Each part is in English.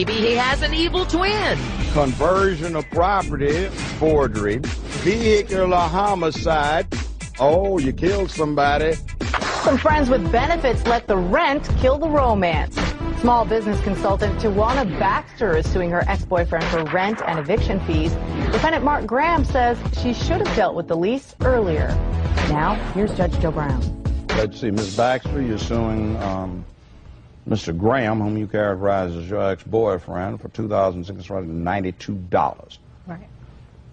Maybe he has an evil twin. Conversion of property, forgery, vehicular homicide. Oh, you killed somebody. Some friends with benefits let the rent kill the romance. Small business consultant Tana Baxter is suing her ex-boyfriend for rent and eviction fees. Defendant Mark Graham says she should have dealt with the lease earlier. Now, here's Judge Joe Brown. Let's see, Ms. Baxter, you're suing Mr. Graham, whom you characterize as your ex-boyfriend, for $2,692. Right.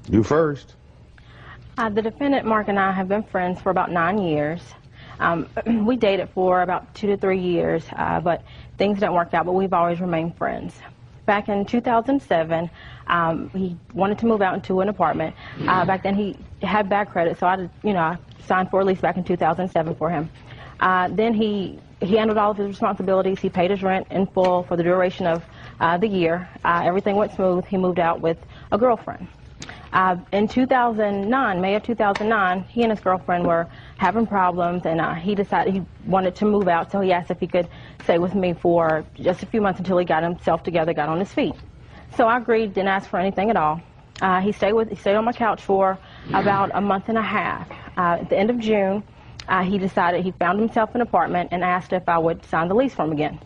You first. The defendant, Mark, and I have been friends for about 9 years. We dated for about 2 to 3 years, but things didn't work out, but we've always remained friends. Back in 2007, he wanted to move out into an apartment. Back then, he had bad credit, so I signed for a lease back in 2007 for him. Then he handled all of his responsibilities. He paid his rent in full for the duration of the year. Everything went smooth. He moved out with a girlfriend. In 2009, May of 2009, he and his girlfriend were having problems, and he decided he wanted to move out, so he asked if he could stay with me for just a few months until he got himself together, got on his feet. So I agreed, didn't ask for anything at all. He stayed on my couch for about a month and a half. At the end of June, he decided he found himself an apartment and asked if I would sign the lease for him again.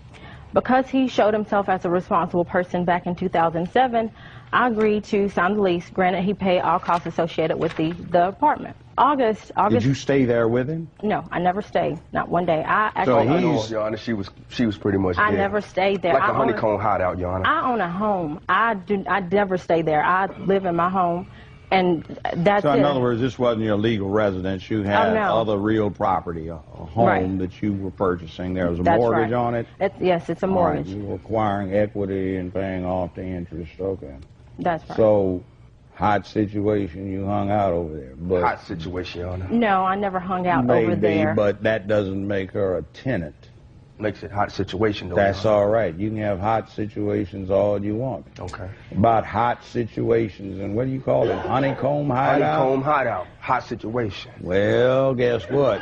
Because he showed himself as a responsible person back in 2007, I agreed to sign the lease. Granted, he paid all costs associated with the apartment. August. Did you stay there with him? No, I never stayed. Not one day. So I know, Your Honor, she was pretty much I dead. never stayed there. Like a honeycomb hideout, Your Honor. I own a home. I never stay there. I live in my home, and that's it. So in other words, this wasn't your legal residence. You had other real property, a home that you were purchasing. There was a mortgage on it? Yes, it's a mortgage. You were acquiring equity and paying off the interest. Okay. That's right. So, hot situation, you hung out over there. But hot situation, Your Honor. No, I never hung out over there. But that doesn't make her a tenant. Makes it hot situation, though. That's all right. You can have hot situations all you want. Okay. About hot situations, and what do you call it? Honeycomb hideout? Honeycomb hideout. Hot situation. Well, guess what?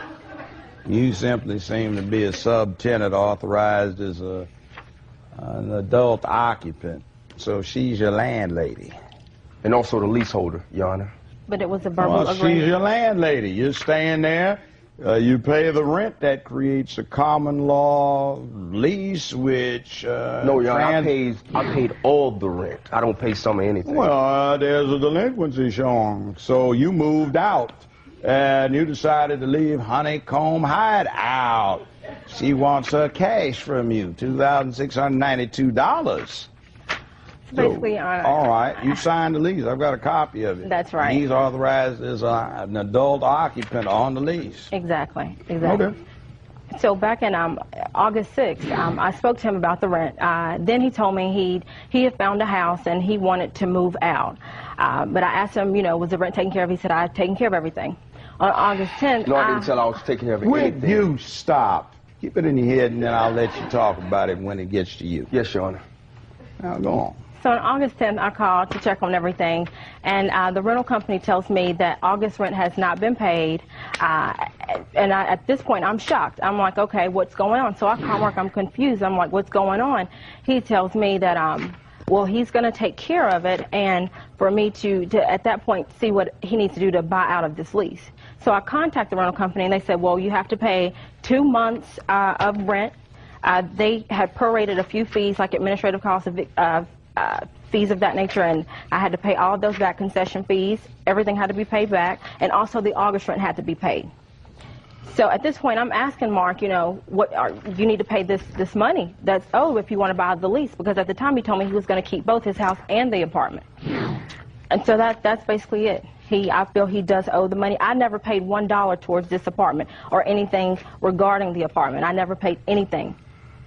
You simply seem to be a sub-tenant authorized as an adult occupant. So she's your landlady. And also the leaseholder, Your Honor. But it was a verbal agreement. She's your landlady. You're staying there. You pay the rent. That creates a common law lease, which... no, Your Honor, I paid all the rent. I don't pay some of anything. Well, there's a delinquency showing. So you moved out, and you decided to leave Honeycomb Hideout. She wants her cash from you, $2,692. Basically, all right, you signed the lease. I've got a copy of it. That's right. He's authorized as an adult occupant on the lease. Exactly. Okay. So back in August 6th, I spoke to him about the rent. Then he told me he had found a house and he wanted to move out. But I asked him, was the rent taken care of? He said, I had taken care of everything. On August 10th... No, I didn't tell I was taking care of anything. Will you stop? Keep it in your head, and then I'll let you talk about it when it gets to you. Yes, Your Honor. Now, go on. So on August 10th, I called to check on everything, and the rental company tells me that August rent has not been paid, and at this point, I'm shocked. I'm like, okay, what's going on? So I call Mark, I'm confused. I'm like, what's going on? He tells me that, well, he's going to take care of it, and for me to, at that point, see what he needs to do to buy out of this lease. So I contacted the rental company, and they said, well, you have to pay 2 months of rent. They had prorated a few fees, like administrative costs of fees of that nature, and I had to pay all of those back, concession fees. Everything had to be paid back, and also the August rent had to be paid. So at this point, I'm asking Mark, you need to pay this money that's owed if you want to buy the lease, because at the time he told me he was going to keep both his house and the apartment. And so that's basically it. I feel he does owe the money. I never paid $1 towards this apartment or anything regarding the apartment. I never paid anything.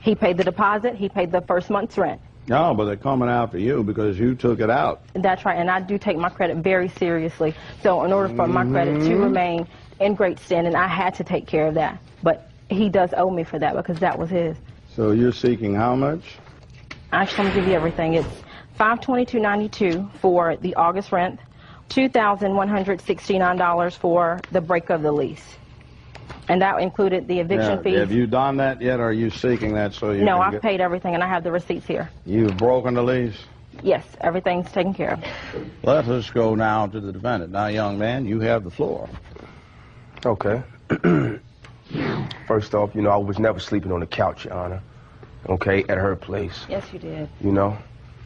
He paid the deposit. He paid the first month's rent. No, but they're coming after you because you took it out. That's right, and I do take my credit very seriously. So in order for my credit to remain in great standing, I had to take care of that. But he does owe me for that because that was his. So you're seeking how much? I just want to give you everything. It's $522.92 for the August rent, $2,169 for the break of the lease. And that included the eviction fees. Have you done that yet, or are you seeking that so you No, can I've paid everything, and I have the receipts here. You've broken the lease? Yes, everything's taken care of. Let us go now to the defendant. Now, young man, you have the floor. Okay. First off, you know, I was never sleeping on the couch, Your Honor. Okay, at her place. Yes, you did. You know?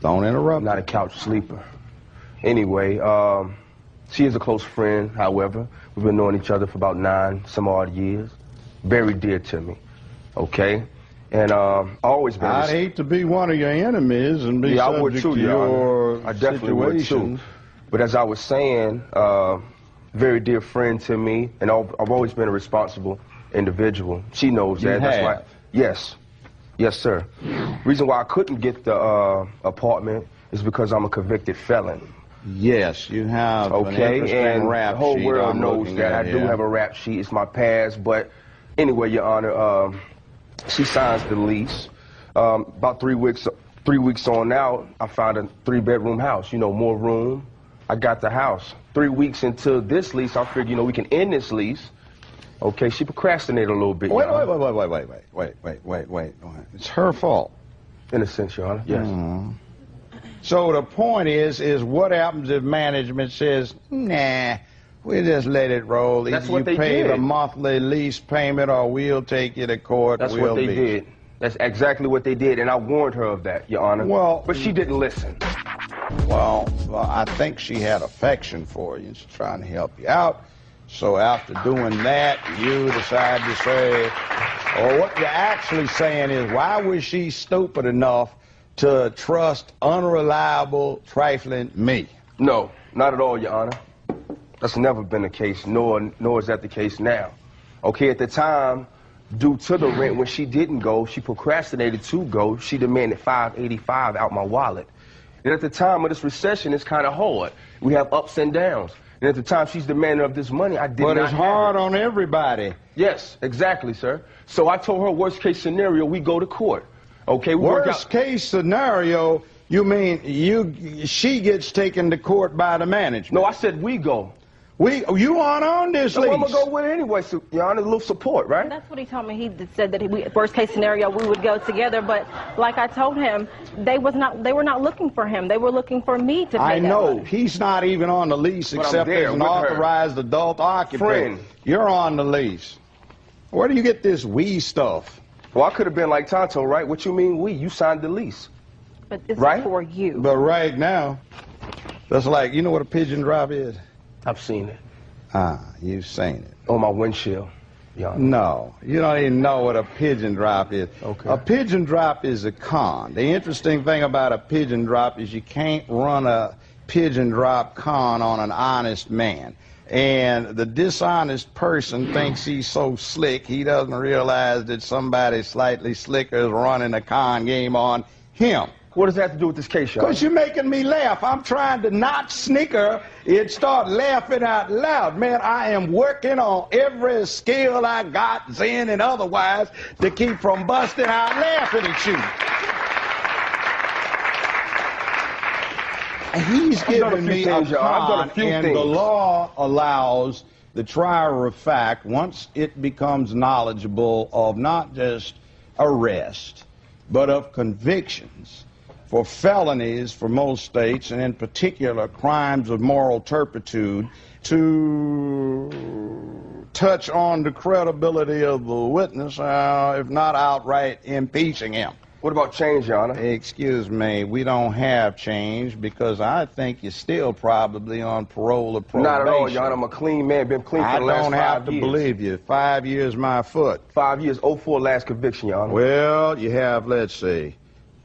Don't interrupt. I'm not a couch sleeper. Anyway, she is a close friend, however. We've been knowing each other for about 9 some odd years. Very dear to me. Okay? And always been... I'd hate to be one of your enemies and be I would subject too, to your I definitely would too. But as I was saying, very dear friend to me, and I've always been a responsible individual. She knows that. That's why. Yes. Yes, sir. Reason why I couldn't get the apartment is because I'm a convicted felon. Yes, you have an okay, interesting and rap the whole sheet world I'm knows looking that. at I do here. have a rap sheet. It's my past. But anyway, Your Honor, she signs the lease. About 3 weeks on out, I found a 3-bedroom house. You know, more room. I got the house. 3 weeks into this lease, I figured, you know, we can end this lease. Okay, she procrastinated a little bit. Wait. It's her fault. In a sense, Your Honor. Yes. So the point is what happens if management says, nah, we just let it roll. That's Either what you they pay did. the monthly lease payment or we'll take you to court. That's what they did. That's exactly what they did, and I warned her of that, Your Honor. Well, but she didn't listen. Well, I think she had affection for you and she's trying to help you out. So after doing that, you decide to say, or what you're actually saying is, why was she stupid enough to trust unreliable, trifling me? No, not at all, Your Honor. That's never been the case, nor is that the case now. Okay, at the time, due to the rent, when she didn't go, she procrastinated to go. She demanded $585 out my wallet. And at the time of this recession, it's kind of hard. We have ups and downs. And at the time she's demanding of this money, I did not. But it's hard on everybody. Yes, exactly, sir. So I told her, worst case scenario, we go to court. Okay, worst case scenario, you mean she gets taken to court by the management? No, I said we go. You aren't on this lease. I'm gonna go with it anyway, so, Your Honor, a little support, right? That's what he told me. He said that worst case scenario, we would go together. But like I told him, they were not looking for him. They were looking for me to pay I that know. money. He's not even on the lease except as an authorized adult occupant. Friend. You're on the lease. Where do you get this we stuff? Well, I could have been like Tonto, right? What you mean we? You signed the lease. But it's right? for you. But right now, that's like, you know what a pigeon drop is? I've seen it. You've seen it. On my windshield. Your Honor. No, you don't even know what a pigeon drop is. Okay. A pigeon drop is a con. The interesting thing about a pigeon drop is you can't run a pigeon drop con on an honest man. And the dishonest person thinks he's so slick, he doesn't realize that somebody slightly slicker is running a con game on him. What does that have to do with this case, Your Honor? Because you're making me laugh. I'm trying to not snicker and start laughing out loud. Man, I am working on every skill I got, Zen and otherwise, to keep from busting out laughing at you. He's giving me a con, and the law allows the trier of fact, once it becomes knowledgeable of not just arrest, but of convictions, for felonies for most states, and in particular crimes of moral turpitude, to touch on the credibility of the witness, if not outright impeaching him. What about change, Your Honor? Excuse me, we don't have change because I think you're still probably on parole or probation. Not at all, Your Honor. I'm a clean man, been clean for the last 5 years. I don't have to believe you. 5 years my foot. 5 years, 04 last conviction, Your Honor. Well, you have, let's see,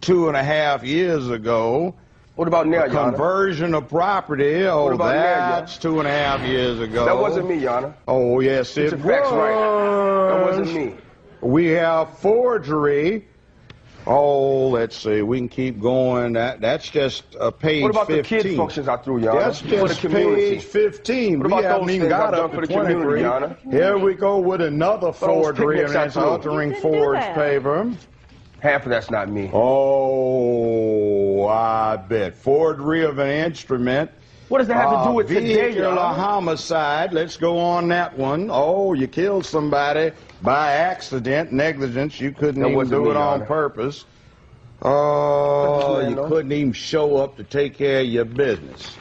2.5 years ago. What about now, Your Honor? Conversion of property. Oh, that's 2.5 years ago. That wasn't me, Your Honor. Oh, yes, it was. Facts right. That wasn't me. We have forgery. Oh, let's see. We can keep going. That's just page 15. What about the kids' functions I threw, Your Honor? That's just page 15. What about we haven't those even things got I've up done to for the community, 23. Your Honor? Here we go with another forgery, and that's altering forged paper. Half of that's not me. Oh, I bet. Forgery of an instrument What does that have to do with today, vehicular Your Honor? homicide. Let's go on that one. Oh, you killed somebody by accident, negligence. You couldn't even do it on purpose. Oh, you couldn't even show up to take care of your business.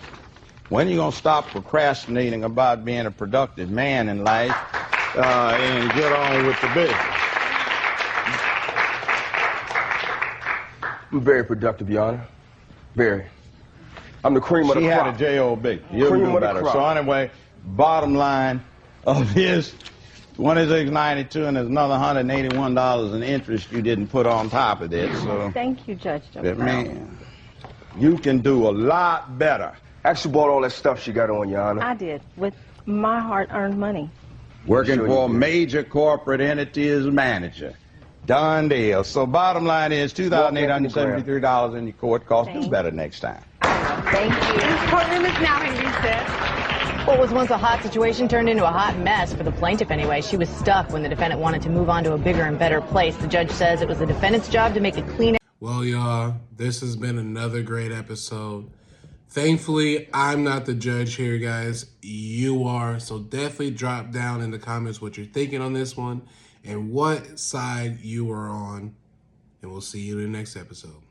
When are you going to stop procrastinating about being a productive man in life and get on with the business? I'm very productive, Your Honor. Very. I'm the cream of the crop. She had a J.O.B. You'll do better. So anyway, bottom line of this, $26.92, and there's another $181 in interest you didn't put on top of this. So thank you, Judge. Man, you can do a lot better. Actually bought all that stuff she got on, Your Honor. I did, with my hard-earned money. Working for a major corporate entity as a manager. Done deal. So bottom line is $2,873 in your court costs. Do better next time. Thank you. This courtroom is now in recess. What was once a hot situation turned into a hot mess for the plaintiff anyway. She was stuck when the defendant wanted to move on to a bigger and better place. The judge says it was the defendant's job to make it clean. Well, y'all, this has been another great episode. Thankfully, I'm not the judge here, guys. You are. So definitely drop down in the comments what you're thinking on this one and what side you are on. And we'll see you in the next episode.